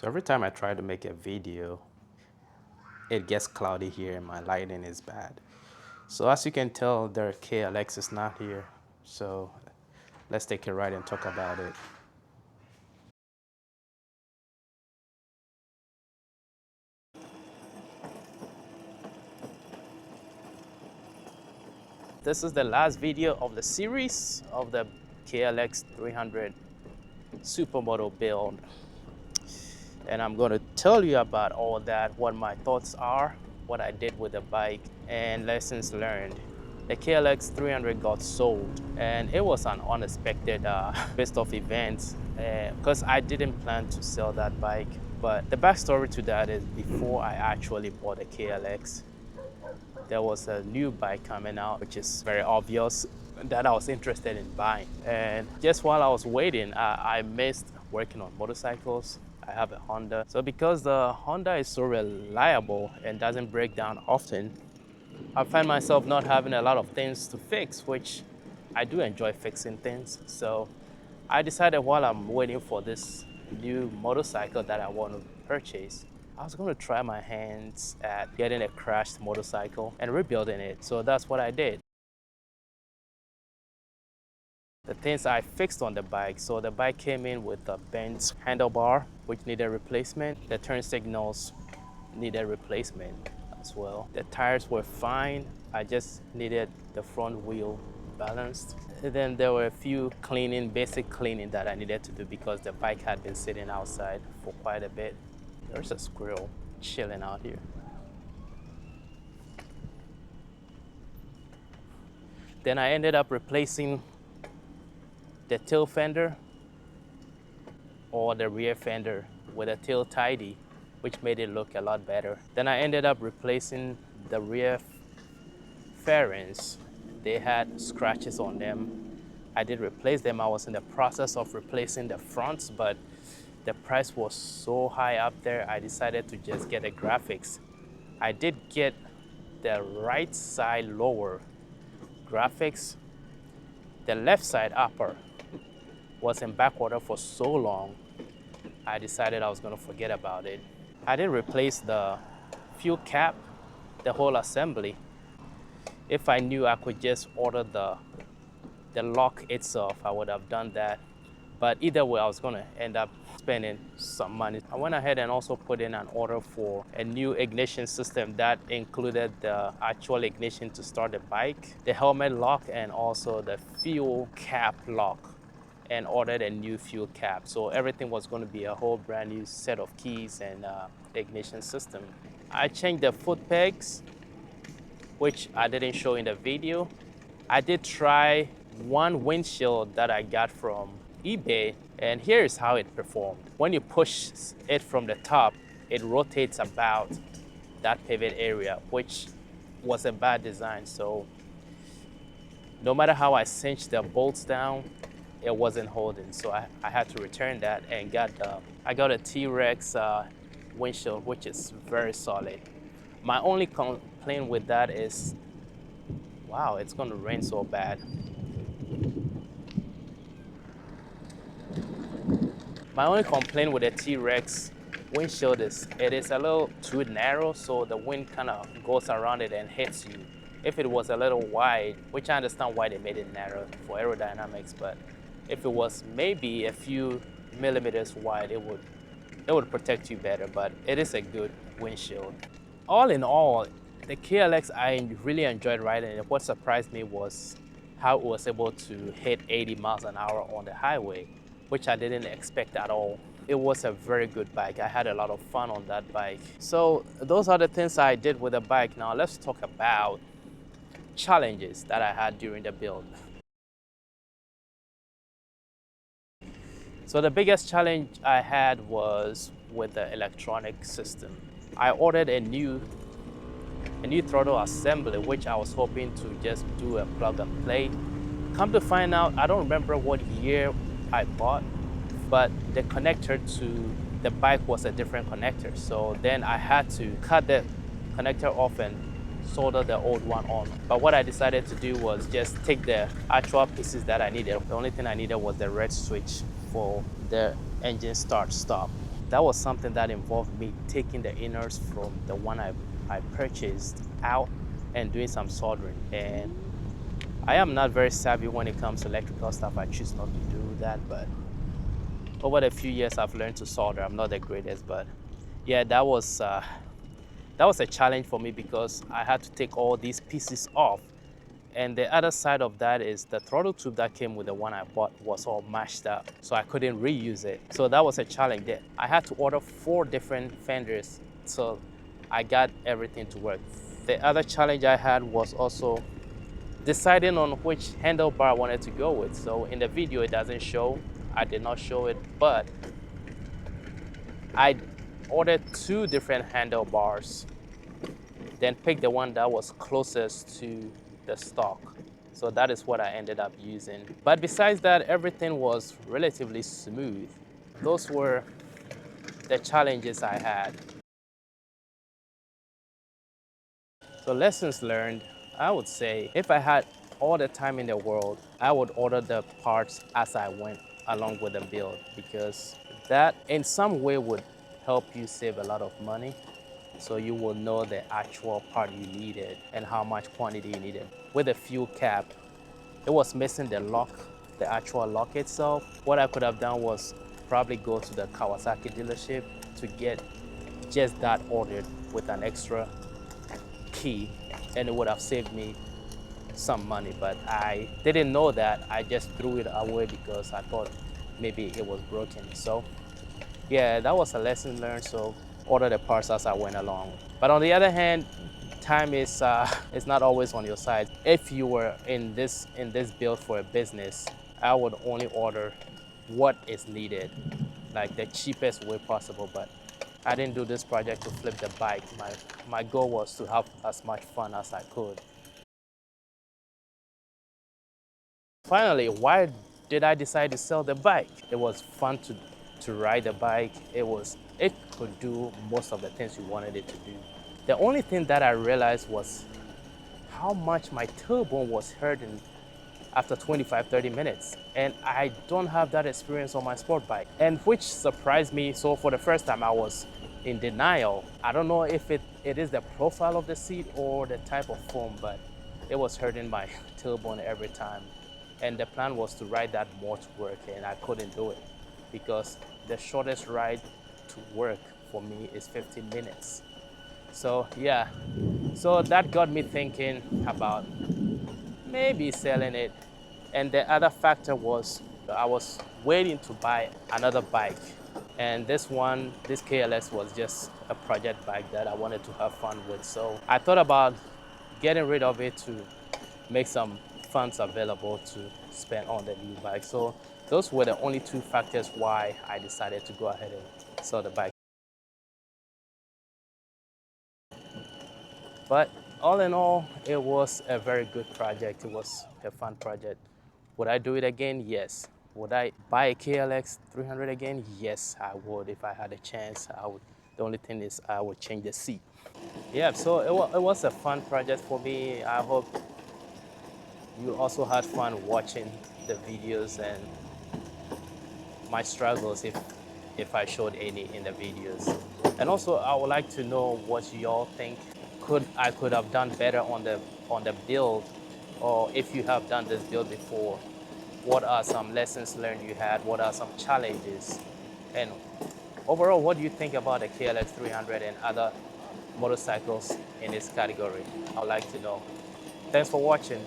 So every time I try to make a video, it gets cloudy here and my lighting is bad. So as you can tell, the KLX is not here. So let's take a ride and talk about it. This is the last video of the series of the KLX 300 supermoto build. And I'm going to tell you about all that, what my thoughts are, what I did with the bike, and lessons learned. The KLX 300 got sold, and it was an unexpected twist of events because I didn't plan to sell that bike. But the backstory to that is before I actually bought a KLX, there was a new bike coming out, which is very obvious that I was interested in buying. And just while I was waiting, I missed working on motorcycles. I have a Honda. So because the Honda is so reliable and doesn't break down often, I find myself not having a lot of things to fix, which I do enjoy fixing things. So I decided while I'm waiting for this new motorcycle that I want to purchase, I was going to try my hands at getting a crashed motorcycle and rebuilding it. So that's what I did. The things I fixed on the bike, so the bike came in with a bent handlebar, which needed replacement. The turn signals needed replacement as well. The tires were fine. I just needed the front wheel balanced. And then there were a few basic cleaning that I needed to do because the bike had been sitting outside for quite a bit. There's a squirrel chilling out here. Then I ended up replacing the tail fender or the rear fender with a tail tidy, which made it look a lot better. Then I ended up replacing the rear fairings. They had scratches on them. I did replace them. I was in the process of replacing the fronts, but the price was so high up there, I decided to just get the graphics. I did get the right side lower graphics. The left side upper was in back order for so long, I decided I was going to forget about it. I didn't replace the fuel cap, the whole assembly. If I knew I could just order the lock itself, I would have done that. But either way, I was going to end up spending some money. I went ahead and also put in an order for a new ignition system that included the actual ignition to start the bike, the helmet lock, and also the fuel cap lock, and ordered a new fuel cap. So everything was going to be a whole brand new set of keys and ignition system. I changed the foot pegs, which I didn't show in the video. I did try one windshield that I got from eBay, and here's how it performed. When you push it from the top, it rotates about that pivot area, which was a bad design. So no matter how I cinched the bolts down, it wasn't holding. So I had to return that and I got a T-Rex windshield, which is very solid. My only complaint with that is, wow, it's gonna rain so bad. My only complaint with the T-Rex windshield is it is a little too narrow, so the wind kind of goes around it and hits you. If it was a little wide, which I understand why they made it narrow for aerodynamics, but if it was maybe a few millimeters wide, it would protect you better, but it is a good windshield. All in all, the KLX, I really enjoyed riding it. What surprised me was how it was able to hit 80 miles an hour on the highway, which I didn't expect at all. It was a very good bike. I had a lot of fun on that bike. So those are the things I did with the bike. Now let's talk about challenges that I had during the build. So the biggest challenge I had was with the electronic system. I ordered a new throttle assembly, which I was hoping to just do a plug and play. Come to find out, I don't remember what year I bought, but the connector to the bike was a different connector. So then I had to cut the connector off and solder the old one on. But what I decided to do was just take the actual pieces that I needed. The only thing I needed was the red switch for the engine start stop. that was something that involved me taking the inners from the one I purchased out and doing some soldering. And I am not very savvy when it comes to electrical stuff. I choose not to do that, but over the few years I've learned to solder. I'm not the greatest, but yeah, that was a challenge for me because I had to take all these pieces off. And the other side of that is the throttle tube that came with the one I bought was all mashed up, so I couldn't reuse it. So that was a challenge there. I had to order 4 different fenders so I got everything to work. The other challenge I had was also deciding on which handlebar I wanted to go with. So in the video it doesn't show, I did not show it, but I ordered 2 different handlebars, then picked the one that was closest to the stock. So that is what I ended up using. But besides that, everything was relatively smooth. Those were the challenges I had. So lessons learned, I would say if I had all the time in the world, I would order the parts as I went along with the build, because that in some way would help you save a lot of money. So you will know the actual part you needed and how much quantity you needed. With the fuel cap, it was missing the lock, the actual lock itself. What I could have done was probably go to the Kawasaki dealership to get just that ordered with an extra key, and it would have saved me some money. But I didn't know that. I just threw it away because I thought maybe it was broken. So yeah, that was a lesson learned. So order the parts as I went along. But on the other hand, time is not always on your side. If you were in this build for a business, I would only order what is needed, like the cheapest way possible. But I didn't do this project to flip the bike. My goal was to have as much fun as I could. Finally, why did I decide to sell the bike? It was fun to ride the bike. It could do most of the things you wanted it to do. The only thing that I realized was how much my tailbone was hurting after 25-30 minutes. And I don't have that experience on my sport bike, and which surprised me. So for the first time I was in denial. I don't know if it is the profile of the seat or the type of foam, but it was hurting my tailbone every time. And the plan was to ride that more to work, and I couldn't do it because the shortest ride to work for me is 15 minutes. So yeah, so that got me thinking about maybe selling it. And the other factor was I was waiting to buy another bike. And this KLX was just a project bike that I wanted to have fun with. So I thought about getting rid of it to make some funds available to spend on the new bike. So those were the only 2 factors why I decided to go ahead and sell the bike. But all in all, it was a very good project. It was a fun project. Would I do it again? Yes. Would I buy a KLX 300 again? Yes, I would. If I had a chance, I would. The only thing is I would change the seat. Yeah, so it was a fun project for me. I hope you also had fun watching the videos and my struggles, if I showed any in the videos. And also, I would like to know what y'all think I could have done better on the build, or if you have done this build before, what are some lessons learned you had? What are some challenges? And overall, what do you think about the KLX 300 and other motorcycles in this category? I'd like to know. Thanks for watching.